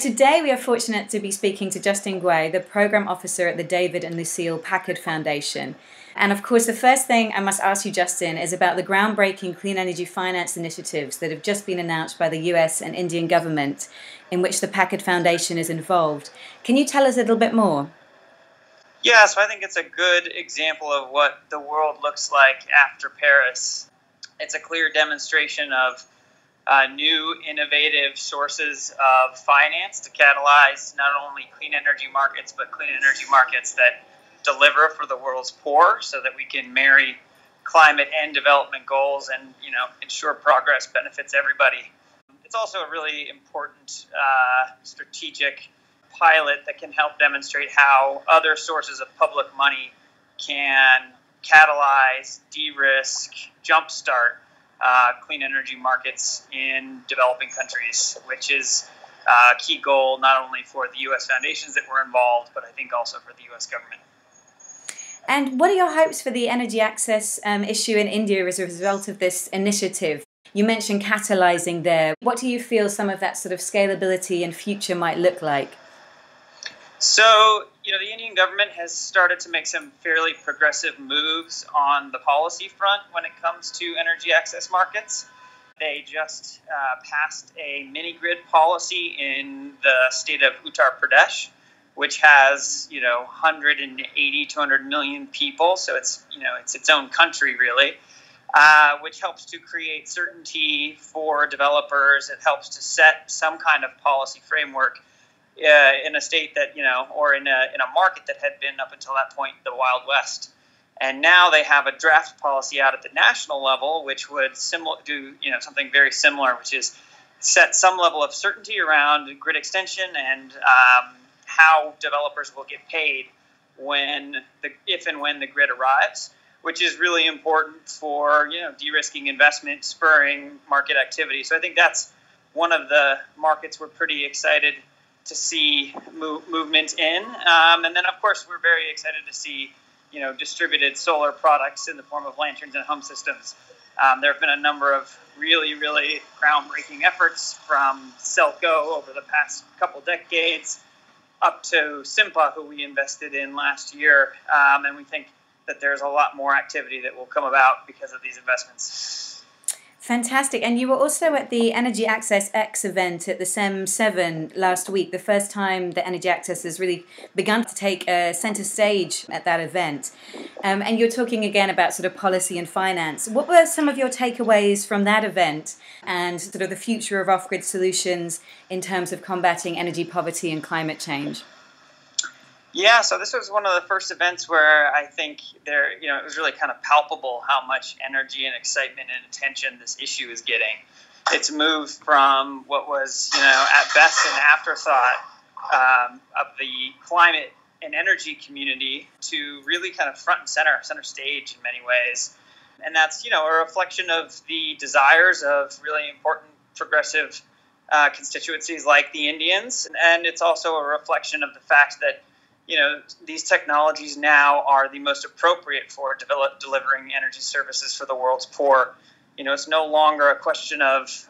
Today we are fortunate to be speaking to Justin Guay, the Program Officer at the David and Lucile Packard Foundation. And of course, the first thing I must ask you, Justin, is about the groundbreaking clean energy finance initiatives that have just been announced by the US and Indian government, in which the Packard Foundation is involved. Can you tell us a little bit more? Yeah, so I think it's a good example of what the world looks like after Paris. It's a clear demonstration of new innovative sources of finance to catalyze not only clean energy markets, but clean energy markets that deliver for the world's poor so that we can marry climate and development goals and, ensure progress benefits everybody. It's also a really important strategic pilot that can help demonstrate how other sources of public money can catalyze, de-risk, jumpstart clean energy markets in developing countries, which is a key goal not only for the U.S. foundations that were involved, but I think also for the U.S. government. And what are your hopes for the energy access issue in India as a result of this initiative? You mentioned catalyzing there. What do you feel some of that sort of scalability and future might look like? So, the Indian government has started to make some fairly progressive moves on the policy front when it comes to energy access markets. They just passed a mini-grid policy in the state of Uttar Pradesh, which has, 180, 200 million people. So it's its own country, really, which helps to create certainty for developers. It helps to set some kind of policy framework in a state that, or in a market that had been up until that point the Wild West. And now they have a draft policy out at the national level, which would do something very similar, which is set some level of certainty around grid extension and how developers will get paid if and when the grid arrives, which is really important for de-risking investment, spurring market activity. So I think that's one of the markets we're pretty excited to see movement in. And then, of course, we're very excited to see, distributed solar products in the form of lanterns and home systems. There have been a number of really, really groundbreaking efforts from Celco over the past couple decades up to Simpa, who we invested in last year. And we think that there's a lot more activity that will come about because of these investments. Fantastic. And you were also at the Energy Access X event at the SEM7 last week, the first time that Energy Access has really begun to take a center stage at that event. And you're talking again about sort of policy and finance. What were some of your takeaways from that event and sort of the future of off-grid solutions in terms of combating energy poverty and climate change? Yeah, so this was one of the first events where I think it was really kind of palpable how much energy and excitement and attention this issue is getting. It's moved from what was, at best an afterthought of the climate and energy community to really kind of front and center stage in many ways. And that's, a reflection of the desires of really important progressive constituencies like the Indians. And it's also a reflection of the fact that these technologies now are the most appropriate for delivering energy services for the world's poor. It's no longer a question of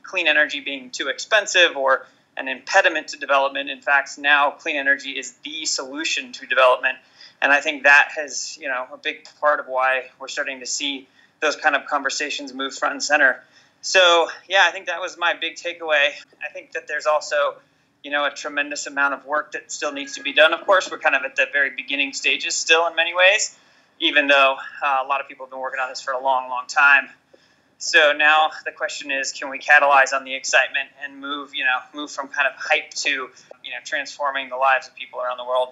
clean energy being too expensive or an impediment to development. In fact, now clean energy is the solution to development. And I think that has, a big part of why we're starting to see those kind of conversations move front and center. So, yeah, I think that was my big takeaway. I think that there's also a tremendous amount of work that still needs to be done. Of course, we're kind of at the very beginning stages still in many ways, even though a lot of people have been working on this for a long, long time. So now the question is, can we catalyze on the excitement and move from kind of hype to, transforming the lives of people around the world?